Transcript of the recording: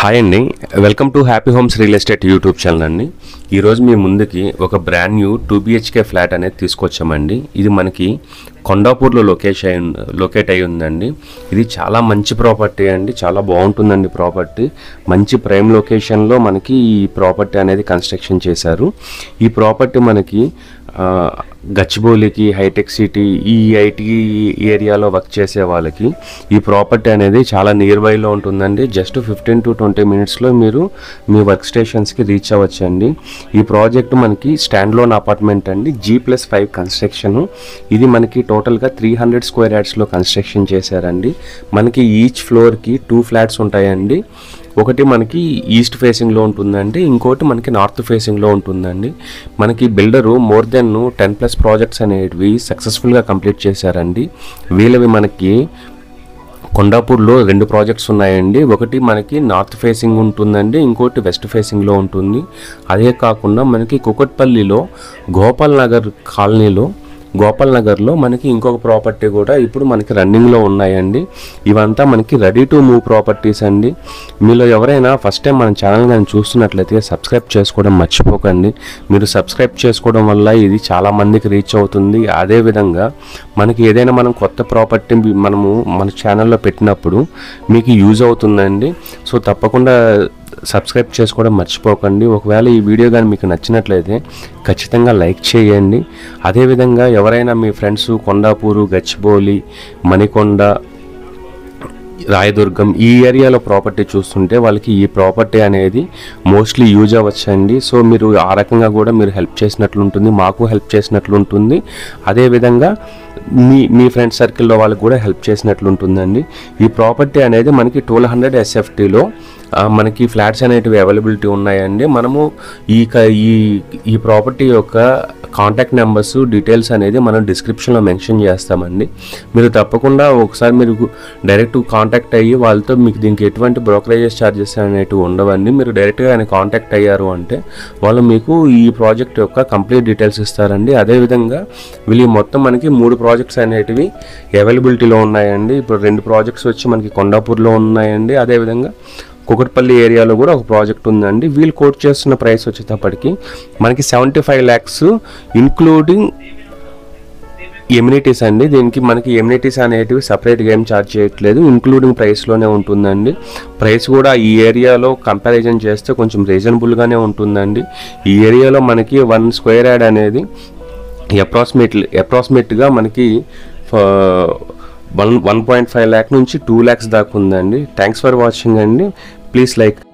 Hi అండి, welcome to happy homes real estate YouTube channel అండి. ఈరోజు మీ ముందుకి ఒక బ్రాండ్ న్యూ 2BHK ఫ్లాట్ అనేది తీసుకొచ్చామండి. ఇది మనకి కొండాపూర్లో లొకేట్ అయి ఉందండి. ఇది చాలా మంచి ప్రాపర్టీ అండి, చాలా బాగుంటుందండి ప్రాపర్టీ. మంచి ప్రైమ్ లొకేషన్లో మనకి ఈ ప్రాపర్టీ అనేది కన్స్ట్రక్షన్ చేశారు. ఈ ప్రాపర్టీ మనకి గచ్చిబౌలికి, హైటెక్ సిటీ, ఈ ఐటీ ఏరియాలో వర్క్ చేసే వాళ్ళకి ఈ ప్రాపర్టీ అనేది చాలా నియర్ బైలో ఉంటుందండి. జస్ట్ 15 to 20 మినిట్స్లో మీరు మీ వర్క్ స్టేషన్స్కి రీచ్ అవ్వచ్చండి. ఈ ప్రాజెక్ట్ మనకి స్టాండ్ లోన్ అపార్ట్మెంట్ అండి, G+5 కన్స్ట్రక్షన్. ఇది మనకి టోటల్గా 300 స్క్వేర్ యార్డ్స్లో కన్స్ట్రక్షన్ చేశారండి. మనకి ఈచ్ ఫ్లోర్కి 2 ఫ్లాట్స్ ఉంటాయండి. ఒకటి మనకి ఈస్ట్ ఫేసింగ్లో ఉంటుందండి, ఇంకోటి మనకి నార్త్ ఫేసింగ్లో ఉంటుందండి. మనకి బిల్డరు మోర్ దెన్ 10+ ప్రాజెక్ట్స్ అనేవి సక్సెస్ఫుల్గా కంప్లీట్ చేశారండి. వీళ్ళవి మనకి కొండాపూర్లో 2 ప్రాజెక్ట్స్ ఉన్నాయండి. ఒకటి మనకి నార్త్ ఫేసింగ్ ఉంటుందండి, ఇంకోటి వెస్ట్ ఫేసింగ్లో ఉంటుంది. అదే కాకుండా మనకి కుకట్పల్లిలో గోపాల్ నగర్లో మనకి ఇంకొక ప్రాపర్టీ కూడా ఇప్పుడు మనకి రన్నింగ్లో ఉన్నాయండి. ఇవంతా మనకి రెడీ టు మూవ్ ప్రాపర్టీస్ అండి. మీలో ఎవరైనా ఫస్ట్ టైం మన ఛానల్ కానీ చూస్తున్నట్లయితే సబ్స్క్రైబ్ చేసుకోవడం మర్చిపోకండి. మీరు సబ్స్క్రైబ్ చేసుకోవడం వల్ల ఇది చాలా మందికి రీచ్ అవుతుంది. అదేవిధంగా మనకి ఏదైనా మనం కొత్త ప్రాపర్టీ మనము మన ఛానల్లో పెట్టినప్పుడు మీకు యూజ్ అవుతుందండి. సో తప్పకుండా సబ్స్క్రైబ్ చేసుకోవడం మర్చిపోకండి. ఒకవేళ ఈ వీడియో కానీ మీకు నచ్చినట్లయితే ఖచ్చితంగా లైక్ చేయండి. అదేవిధంగా ఎవరైనా మీ ఫ్రెండ్స్ కొండాపూరు, గచ్చిబౌలి, మణికొండ, రాయదుర్గం ఈ ఏరియాలో ప్రాపర్టీ చూస్తుంటే వాళ్ళకి ఈ ప్రాపర్టీ అనేది మోస్ట్లీ యూజ్ అవ్వచ్చండి. సో మీరు ఆ రకంగా కూడా మీరు హెల్ప్ చేసినట్లుంటుంది, మాకు హెల్ప్ చేసినట్లుంటుంది. అదేవిధంగా మీ ఫ్రెండ్ సర్కిల్లో వాళ్ళకి కూడా హెల్ప్ చేసినట్లుంటుందండి. ఈ ప్రాపర్టీ అనేది మనకి 1200 SFTలో మనకి ఫ్లాట్స్ అనేటివి అవైలబిలిటీ ఉన్నాయండి. మనము ఈ ప్రాపర్టీ యొక్క కాంటాక్ట్ నెంబర్స్, డీటెయిల్స్ అనేది మనం డిస్క్రిప్షన్లో మెన్షన్ చేస్తామండి. మీరు తప్పకుండా ఒకసారి మీరు డైరెక్ట్ కాంటాక్ట్ అయ్యి వాళ్ళతో మీకు దీనికి ఎటువంటి బ్రోకరేజెస్ ఛార్జెస్ అనేటివి ఉండవండి. మీరు డైరెక్ట్గా ఆయన కాంటాక్ట్ అయ్యారు అంటే వాళ్ళు మీకు ఈ ప్రాజెక్ట్ యొక్క కంప్లీట్ డీటెయిల్స్ ఇస్తారండి. అదేవిధంగా వీళ్ళు మొత్తం మనకి 3 ప్రాజెక్ట్స్ అనేటివి అవైలబిలిటీలో ఉన్నాయండి. ఇప్పుడు 2 ప్రాజెక్ట్స్ వచ్చి మనకి కొండాపూర్లో ఉన్నాయండి. అదేవిధంగా కుకట్పల్లి ఏరియాలో కూడా ఒక ప్రాజెక్ట్ ఉందండి. వీళ్ళు కోట్ చేస్తున్న ప్రైస్ వచ్చేటప్పటికి మనకి 75 lakhs ఇంక్లూడింగ్ ఎమ్యూనిటీస్ అండి. దీనికి మనకి ఎమ్యూనిటీస్ అనేటివి సపరేట్గా ఏం ఛార్జ్ చేయట్లేదు, ఇంక్లూడింగ్ ప్రైస్లోనే ఉంటుందండి. ప్రైస్ కూడా ఈ ఏరియాలో కంపారిజన్ చేస్తే కొంచెం రీజనబుల్గానే ఉంటుందండి. ఈ ఏరియాలో మనకి 1 స్క్వేర్ యార్డ్ అనేది అప్రాక్సిమేట్గా మనకి 1.5 lakh నుంచి 2 lakhs దాకా ఉందండి. థ్యాంక్స్ ఫర్ వాచింగ్ అండి. Please like.